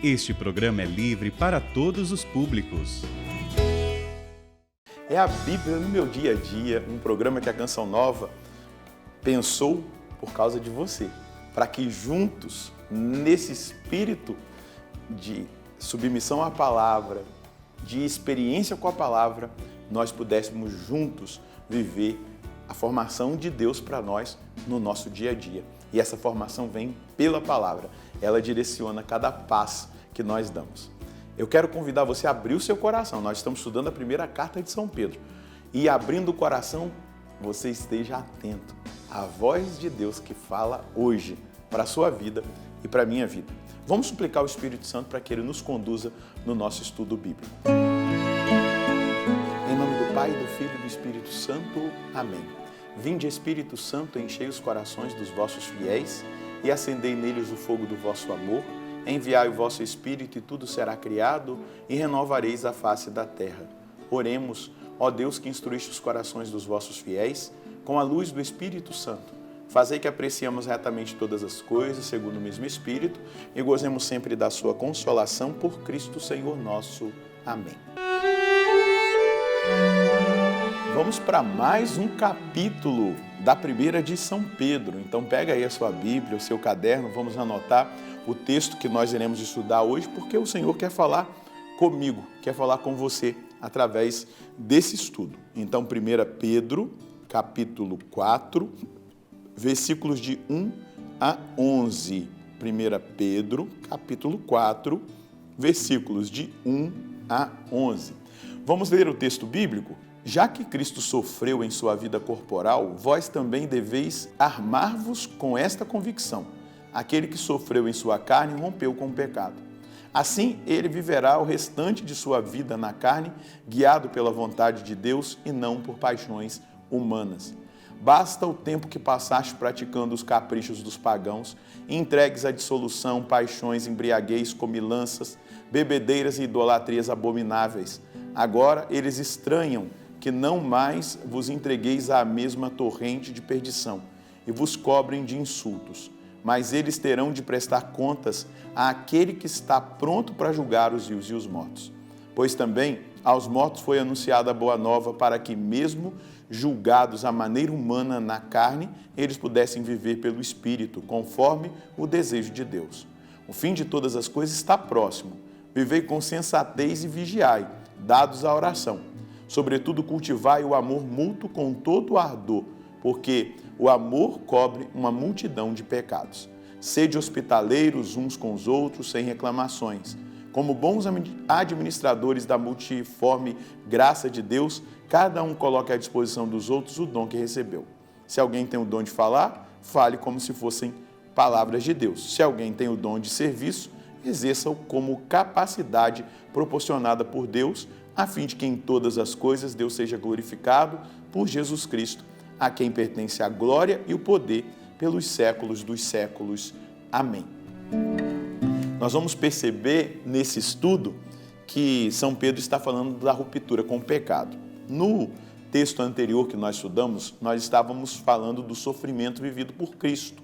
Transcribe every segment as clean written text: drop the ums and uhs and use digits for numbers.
Este programa é livre para todos os públicos. É a Bíblia no meu dia a dia, um programa que a Canção Nova pensou por causa de você, para que juntos, nesse espírito de submissão à palavra, de experiência com a palavra, nós pudéssemos juntos viver a formação de Deus para nós no nosso dia a dia. E essa formação vem pela palavra, ela direciona cada passo que nós damos. Eu quero convidar você a abrir o seu coração. Nós estamos estudando a primeira carta de São Pedro. E abrindo o coração, você esteja atento à voz de Deus que fala hoje para a sua vida e para a minha vida. Vamos suplicar ao Espírito Santo para que Ele nos conduza no nosso estudo bíblico. Em nome do Pai, do Filho e do Espírito Santo. Amém. Vinde, Espírito Santo, enchei os corações dos vossos fiéis e acendei neles o fogo do vosso amor. Enviai o vosso Espírito e tudo será criado e renovareis a face da terra. Oremos, ó Deus que instruíste os corações dos vossos fiéis, com a luz do Espírito Santo. Fazei que apreciemos retamente todas as coisas, segundo o mesmo Espírito, e gozemos sempre da sua consolação por Cristo Senhor nosso. Amém. Vamos para mais um capítulo da primeira de São Pedro. Então pega aí a sua Bíblia, o seu caderno, vamos anotar o texto que nós iremos estudar hoje, porque o Senhor quer falar comigo, quer falar com você através desse estudo. Então, 1 Pedro, capítulo 4, versículos de 1 a 11. 1 Pedro, capítulo 4, versículos de 1 a 11. Vamos ler o texto bíblico? Já que Cristo sofreu em sua vida corporal, vós também deveis armar-vos com esta convicção. Aquele que sofreu em sua carne rompeu com o pecado. Assim, ele viverá o restante de sua vida na carne, guiado pela vontade de Deus e não por paixões humanas. Basta o tempo que passaste praticando os caprichos dos pagãos, entregues à dissolução, paixões, embriaguez, comilanças, bebedeiras e idolatrias abomináveis. Agora eles estranham que não mais vos entregueis à mesma torrente de perdição e vos cobrem de insultos. Mas eles terão de prestar contas àquele que está pronto para julgar os vivos e os mortos. Pois também aos mortos foi anunciada a boa nova para que, mesmo julgados à maneira humana na carne, eles pudessem viver pelo Espírito, conforme o desejo de Deus. O fim de todas as coisas está próximo. Vivei com sensatez e vigiai, dados à oração. Sobretudo cultivai o amor mútuo com todo o ardor, porque o amor cobre uma multidão de pecados. Sede hospitaleiros uns com os outros, sem reclamações. Como bons administradores da multiforme graça de Deus, cada um coloque à disposição dos outros o dom que recebeu. Se alguém tem o dom de falar, fale como se fossem palavras de Deus. Se alguém tem o dom de serviço, exerça-o como capacidade proporcionada por Deus, a fim de que em todas as coisas Deus seja glorificado por Jesus Cristo, a quem pertence a glória e o poder pelos séculos dos séculos. Amém. Nós vamos perceber nesse estudo que São Pedro está falando da ruptura com o pecado. No texto anterior que nós estudamos, nós estávamos falando do sofrimento vivido por Cristo,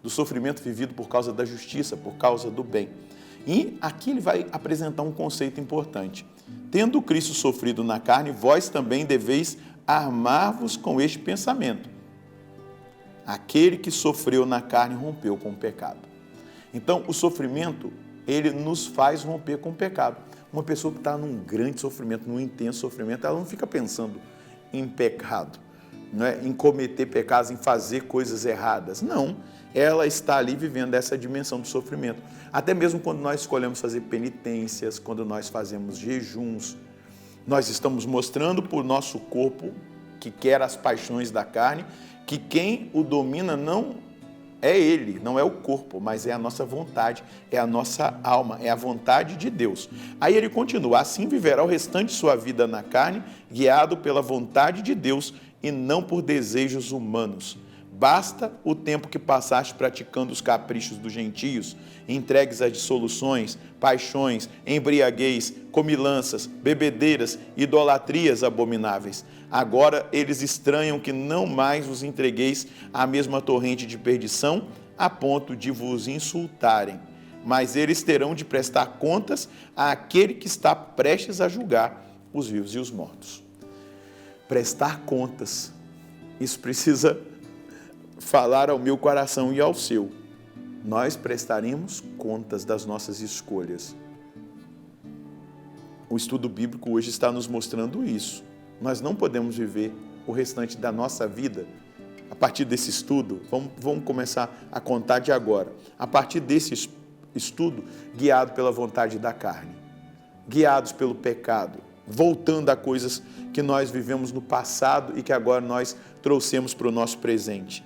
do sofrimento vivido por causa da justiça, por causa do bem. E aqui ele vai apresentar um conceito importante. Tendo Cristo sofrido na carne, vós também deveis armar-vos com este pensamento. Aquele que sofreu na carne rompeu com o pecado. Então, o sofrimento, ele nos faz romper com o pecado. Uma pessoa que está num grande sofrimento, num intenso sofrimento, ela não fica pensando em pecado, não é? Em cometer pecados, em fazer coisas erradas. Não, ela está ali vivendo essa dimensão do sofrimento. Até mesmo quando nós escolhemos fazer penitências, quando nós fazemos jejuns, nós estamos mostrando para o nosso corpo, que quer as paixões da carne, que quem o domina não é ele, não é o corpo, mas é a nossa vontade, é a nossa alma, é a vontade de Deus. Aí ele continua, assim viverá o restante de sua vida na carne, guiado pela vontade de Deus e não por desejos humanos. Basta o tempo que passaste praticando os caprichos dos gentios, entregues às dissoluções, paixões, embriaguez, comilanças, bebedeiras, idolatrias abomináveis. Agora eles estranham que não mais vos entregueis à mesma torrente de perdição, a ponto de vos insultarem. mas eles terão de prestar contas àquele que está prestes a julgar os vivos e os mortos. Prestar contas, isso precisa falar ao meu coração e ao seu. Nós prestaremos contas das nossas escolhas. O estudo bíblico hoje está nos mostrando isso. Nós não podemos viver o restante da nossa vida a partir desse estudo. Vamos começar a contar de agora. A partir desse estudo, guiado pela vontade da carne, guiados pelo pecado, voltando a coisas que nós vivemos no passado e que agora nós trouxemos para o nosso presente.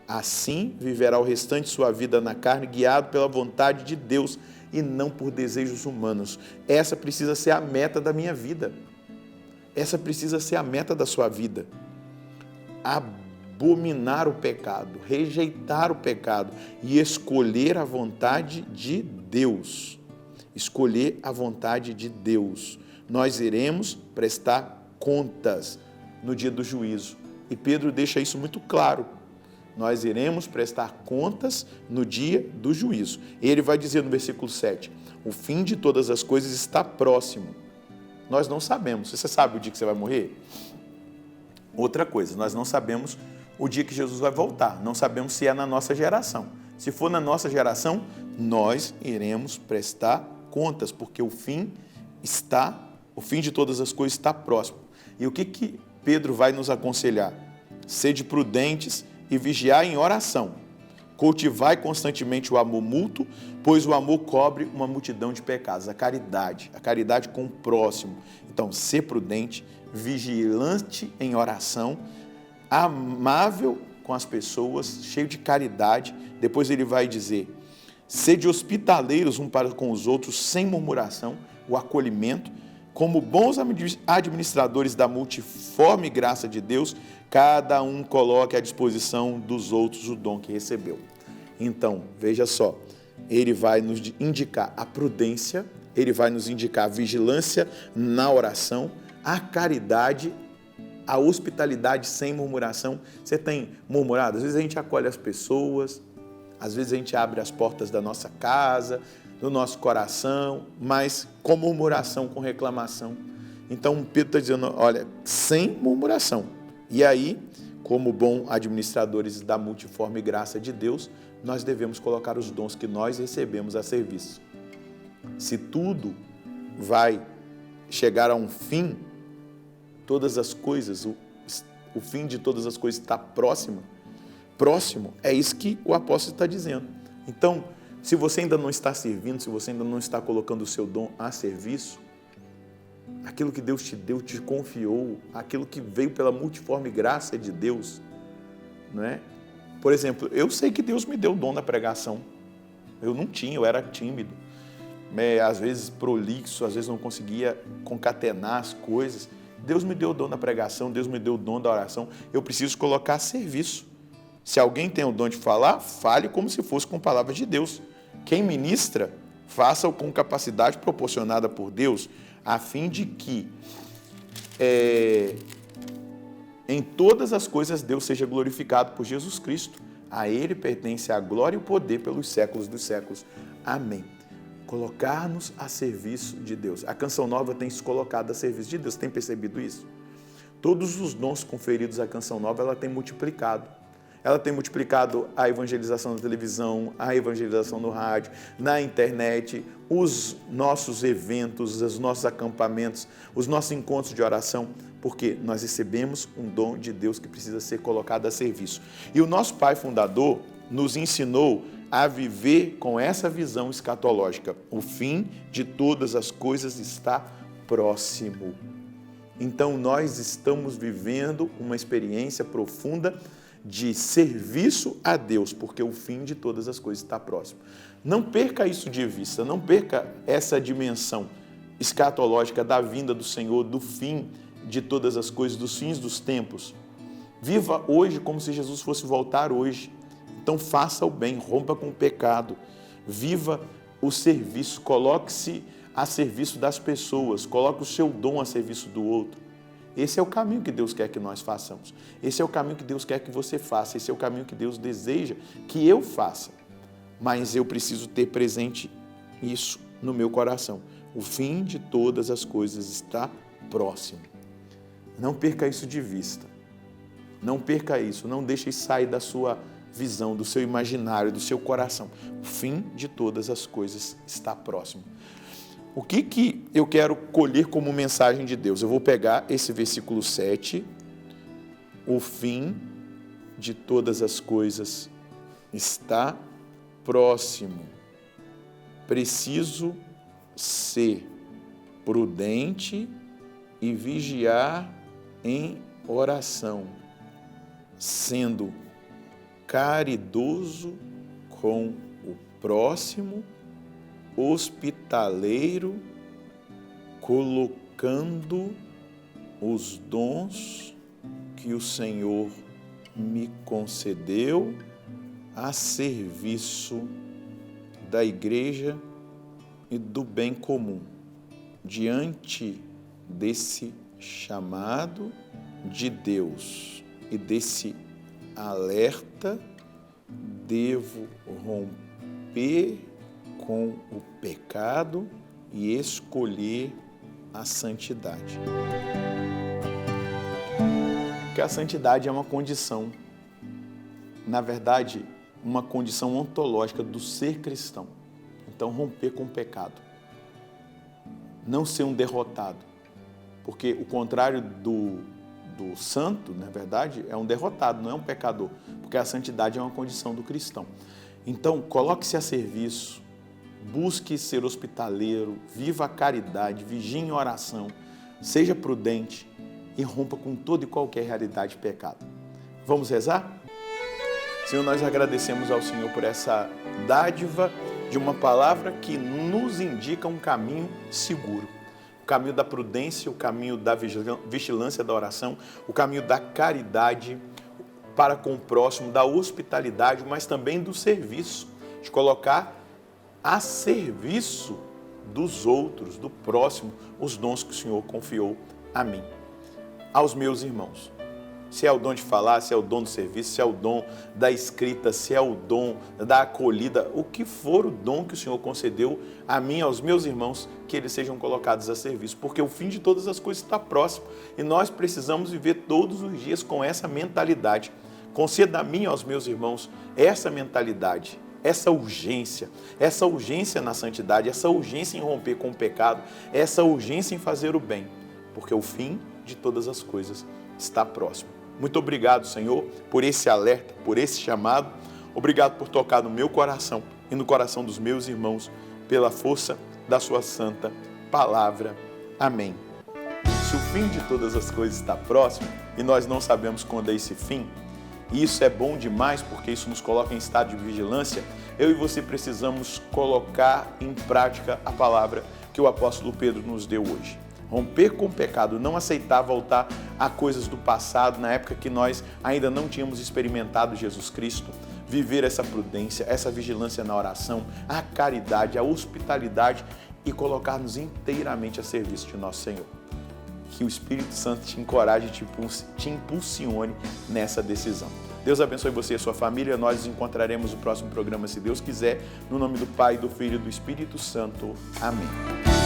Assim viverá o restante de sua vida na carne, guiado pela vontade de Deus e não por desejos humanos. Essa precisa ser a meta da minha vida. Essa precisa ser a meta da sua vida. Abominar o pecado, rejeitar o pecado e escolher a vontade de Deus. Escolher a vontade de Deus. Nós iremos prestar contas no dia do juízo. E Pedro deixa isso muito claro. Nós iremos prestar contas no dia do juízo. Ele vai dizer no versículo 7, o fim de todas as coisas está próximo. Nós não sabemos. Você sabe o dia que você vai morrer? Outra coisa, nós não sabemos o dia que Jesus vai voltar. Não sabemos se é na nossa geração. Se for na nossa geração, nós iremos prestar contas, porque o fim de todas as coisas está próximo. E o que Pedro vai nos aconselhar? Sede prudentes e vigiai em oração. Cultivai constantemente o amor mútuo, pois o amor cobre uma multidão de pecados. A caridade com o próximo. Então, ser prudente, vigilante em oração, amável com as pessoas, cheio de caridade. Depois ele vai dizer, sede hospitaleiros um para com os outros, sem murmuração, o acolhimento, como bons administradores da multiforme graça de Deus, cada um coloque à disposição dos outros o dom que recebeu. Então, veja só, ele vai nos indicar a prudência, ele vai nos indicar a vigilância na oração, a caridade, a hospitalidade sem murmuração. Você tem murmurado? Às vezes a gente acolhe as pessoas, às vezes a gente abre as portas da nossa casa, do nosso coração, mas com murmuração, com reclamação. Então, Pedro está dizendo, olha, sem murmuração. E aí, como bons administradores da multiforme graça de Deus, nós devemos colocar os dons que nós recebemos a serviço. Se tudo vai chegar a um fim, todas as coisas, o fim de todas as coisas está próximo, é isso que o apóstolo está dizendo. Então, se você ainda não está servindo, se você ainda não está colocando o seu dom a serviço, aquilo que Deus te deu, te confiou, aquilo que veio pela multiforme graça de Deus, não é? Por exemplo, eu sei que Deus me deu o dom da pregação. Eu não tinha, eu era tímido, às vezes prolixo, às vezes não conseguia concatenar as coisas. Deus me deu o dom da pregação, Deus me deu o dom da oração. Eu preciso colocar a serviço. Se alguém tem o dom de falar, fale como se fosse com palavras de Deus. Quem ministra, faça-o com capacidade proporcionada por Deus, a fim de que em todas as coisas Deus seja glorificado por Jesus Cristo. A Ele pertence a glória e o poder pelos séculos dos séculos. Amém. Colocar-nos a serviço de Deus. A Canção Nova tem se colocado a serviço de Deus. Tem percebido isso? Todos os dons conferidos à Canção Nova, ela tem multiplicado. Ela tem multiplicado a evangelização na televisão, a evangelização no rádio, na internet, os nossos eventos, os nossos acampamentos, os nossos encontros de oração, porque nós recebemos um dom de Deus que precisa ser colocado a serviço. E o nosso pai fundador nos ensinou a viver com essa visão escatológica. O fim de todas as coisas está próximo. Então, nós estamos vivendo uma experiência profunda de serviço a Deus, porque o fim de todas as coisas está próximo. Não perca isso de vista, não perca essa dimensão escatológica da vinda do Senhor, do fim de todas as coisas, dos fins dos tempos. Viva hoje como se Jesus fosse voltar hoje. Então faça o bem, rompa com o pecado, viva o serviço, coloque-se a serviço das pessoas, coloque o seu dom a serviço do outro. Esse é o caminho que Deus quer que nós façamos. Esse é o caminho que Deus quer que você faça. Esse é o caminho que Deus deseja que eu faça. mas eu preciso ter presente isso no meu coração. O fim de todas as coisas está próximo. Não perca isso de vista. Não perca isso, não deixe sair da sua visão, do seu imaginário, do seu coração. O fim de todas as coisas está próximo. O que eu quero colher como mensagem de Deus? Eu vou pegar esse versículo 7. O fim de todas as coisas está próximo. Preciso ser prudente e vigiar em oração, sendo caridoso com o próximo, hospitaleiro, colocando os dons que o Senhor me concedeu a serviço da igreja e do bem comum. Diante desse chamado de Deus e desse alerta, devo romper com o pecado e escolher a santidade. Porque a santidade é uma condição, na verdade, uma condição ontológica do ser cristão. Então, romper com o pecado. Não ser um derrotado. Porque o contrário do santo, na verdade, é um derrotado, não é um pecador. Porque a santidade é uma condição do cristão. Então, coloque-se a serviço, busque ser hospitaleiro, viva a caridade, vigie em oração, seja prudente e rompa com toda e qualquer realidade de pecado. Vamos rezar? Senhor, nós agradecemos ao Senhor por essa dádiva de uma palavra que nos indica um caminho seguro. O caminho da prudência, o caminho da vigilância da oração, o caminho da caridade para com o próximo, da hospitalidade, mas também do serviço, de colocar a serviço dos outros, do próximo, os dons que o Senhor confiou a mim, aos meus irmãos. Se é o dom de falar, se é o dom do serviço, se é o dom da escrita, se é o dom da acolhida, o que for o dom que o Senhor concedeu a mim, aos meus irmãos, que eles sejam colocados a serviço, porque o fim de todas as coisas está próximo e nós precisamos viver todos os dias com essa mentalidade. Conceda a mim, aos meus irmãos, essa mentalidade, essa urgência na santidade, essa urgência em romper com o pecado, essa urgência em fazer o bem, porque o fim de todas as coisas está próximo. Muito obrigado, Senhor, por esse alerta, por esse chamado. Obrigado por tocar no meu coração e no coração dos meus irmãos, pela força da sua santa palavra. Amém. Se o fim de todas as coisas está próximo e nós não sabemos quando é esse fim, e isso é bom demais porque isso nos coloca em estado de vigilância, eu e você precisamos colocar em prática a palavra que o apóstolo Pedro nos deu hoje. Romper com o pecado, não aceitar voltar a coisas do passado, na época que nós ainda não tínhamos experimentado Jesus Cristo, viver essa prudência, essa vigilância na oração, a caridade, a hospitalidade e colocar-nos inteiramente a serviço de nosso Senhor. Que o Espírito Santo te encoraje e te impulsione nessa decisão. Deus abençoe você e a sua família. Nós nos encontraremos no próximo programa, se Deus quiser, no nome do Pai, do Filho e do Espírito Santo. Amém.